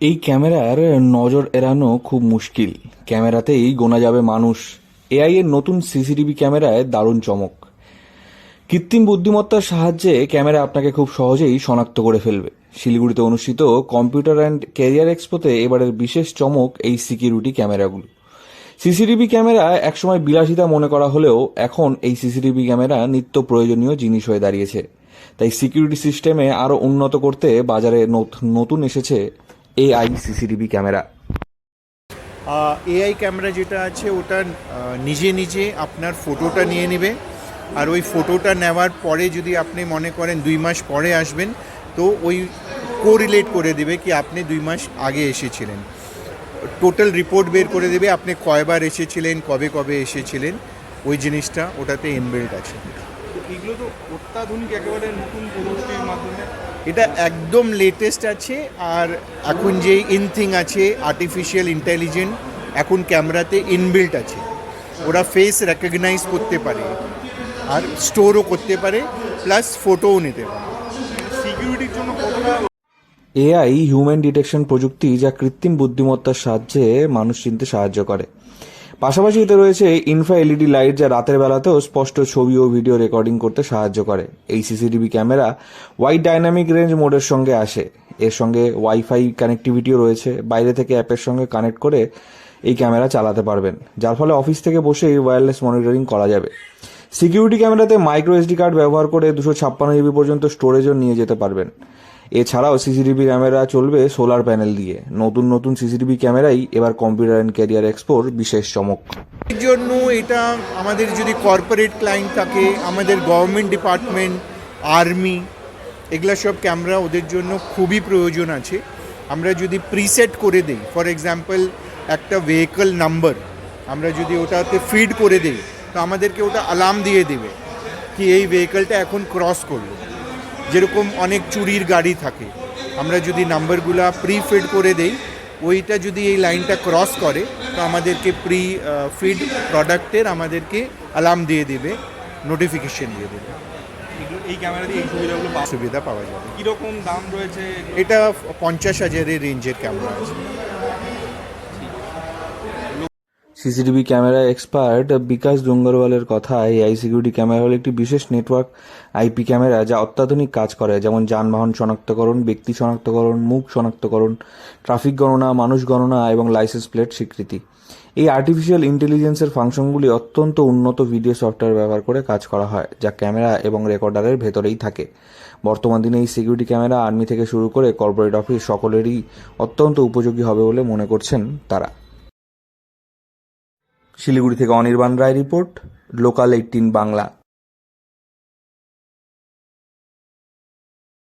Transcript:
এই ক্যামেরার নজর এড়ানো খুব মুশকিল। ক্যামেরাতেই গোনা যাবে মানুষ। এআই এর নতুন সিসিটিভি ক্যামেরায় দারুণ চমক। কৃত্রিম বুদ্ধিমত্তার সাহায্যে ক্যামেরা আপনাকে খুব সহজেই শনাক্ত করে ফেলবে। শিলিগুড়িতে অনুষ্ঠিত কম্পিউটার অ্যান্ড ক্যারিয়ার এক্সপোতে এবারের বিশেষ চমক এই সিকিউরিটি ক্যামেরাগুলো। সিসিটিভি ক্যামেরা একসময় বিলাসিতা মনে করা হলেও এখন এই সিসিটিভি ক্যামেরা নিত্য প্রয়োজনীয় জিনিস হয়ে দাঁড়িয়েছে। তাই সিকিউরিটি সিস্টেমে আরও উন্নত করতে বাজারে নতুন এসেছে AI CCTV camera. AI camera যেটা আছে ওটা নিজে নিজে আপনার ফটোটা নিয়ে নেবে, আর ওই ফটোটা নেওয়ার পরে যদি আপনি মনে করেন 2 মাস পরে আসবেন, তো ওই কোরিলেট করে দেবে কি আপনি 2 মাস আগে এসেছিলেন। টোটাল রিপোর্ট বের করে দেবে আপনি কয়বার এসেছিলেন, কবে কবে এসেছিলেন, ওই জিনিসটা ওটাতে ইনবিল্ট আছে। এগুলো তো অত্যাধুনিক একেবারে নতুন প্রযুক্তির মাধ্যমে এটা একদম লেটেস্ট আছে। আর এখন যে ইনথিং আছে আর্টিফিশিয়াল ইন্টেলিজেন্স এখন ক্যামেরাতে ইনবিল্ট আছে। ওরা ফেস রেকগনাইজ করতে পারে আর স্টোরও করতে পারে, প্লাস ফটোও নিতে পারে। সিকিউরিটির জন্য কতটা এআই হিউম্যান ডিটেকশন প্রযুক্তি, যা কৃত্রিম বুদ্ধিমত্তার সাহায্যে মানুষ চিনতে সাহায্য করে। পাশাপাশি এতে রয়েছে ইনফ্রা এলইডি লাইট, যা রাতের বেলাতেও স্পষ্ট ছবি ও ভিডিও রেকর্ডিং করতে সাহায্য করে। এই CCTV camera wide dynamic range মোডের সঙ্গে আসে। এর সঙ্গে ওয়াইফাই কানেক্টিভিটিও রয়েছে। বাইরে থেকে অ্যাপের সঙ্গে কানেক্ট করে এই ক্যামেরা চালাতে পারবেন, যার ফলে অফিস থেকে বসেই ওয়্যারলেস মনিটরিং করা যাবে। সিকিউরিটি ক্যামেরাতে মাইক্রো এসডি কার্ড ব্যবহার করে 256 জিবি পর্যন্ত স্টোরেজও নিয়ে যেতে পারবেন। এছাড়াও সিসিটিভি ক্যামেরা চলবে সোলার প্যানেল দিয়ে। নতুন সিসিটিভি ক্যামেরাই এবার কম্পিউটার অ্যান্ড ক্যারিয়ার এক্সপোর বিশেষ চমক। এর জন্য এটা আমাদের যদি কর্পোরেট ক্লায়েন্ট থাকে, আমাদের গভর্নমেন্ট ডিপার্টমেন্ট, আর্মি, এগুলা সব ক্যামেরা ওদের জন্য খুবই প্রয়োজন আছে। আমরা যদি প্রিসেট করে দিই, ফর এক্সাম্পল একটা ভেহিকল নাম্বার আমরা যদি ওটাতে ফিড করে দিই, তো আমাদেরকে ওটা অ্যালার্ম দিয়ে দেবে কি এই ভেহিকলটা এখন ক্রস করলো। যেরকম অনেক চুরির গাড়ি থাকে, আমরা যদি নাম্বারগুলা ফিড করে দেই, ওইটা যদি এই লাইনটা ক্রস করে তো আমাদেরকে ফিড প্রোডাক্টের আমাদেরকে অ্যালার্ম দিয়ে দেবে, নোটিফিকেশন দিয়ে দেবে। এই ক্যামেরা দিয়ে এই সুবিধাগুলো সুবিধা পাওয়া যাবে। কীরকম দাম রয়েছে? এটা 50,000-এর রেঞ্জের ক্যামেরা আছে। সিসিটিভি ক্যামেরা এক্সপার্ট বিকাশ ডোঙ্গরওয়ালের কথায়, এআই সিকিউরিটি ক্যামেরা হল একটি বিশেষ নেটওয়ার্ক আইপি ক্যামেরা, যা অত্যাধুনিক কাজ করে, যেমন যানবাহন শনাক্তকরণ, ব্যক্তি শনাক্তকরণ, মুখ শনাক্তকরণ, ট্রাফিক গণনা, মানুষ গণনা এবং লাইসেন্স প্লেট স্বীকৃতি। এই আর্টিফিশিয়াল ইন্টেলিজেন্সের ফাংশনগুলি অত্যন্ত উন্নত ভিডিও সফটওয়্যার ব্যবহার করে কাজ করা হয়, যা ক্যামেরা এবং রেকর্ডারের ভেতরেই থাকে। বর্তমান দিনে এই সিকিউরিটি ক্যামেরা আর্মি থেকে শুরু করে কর্পোরেট অফিস সকলেরই অত্যন্ত উপযোগী হবে বলে মনে করছেন তারা। শিলিগুড়ি থেকে অনির্বাণ রায় রিপোর্ট, লোকাল 18 বাংলা।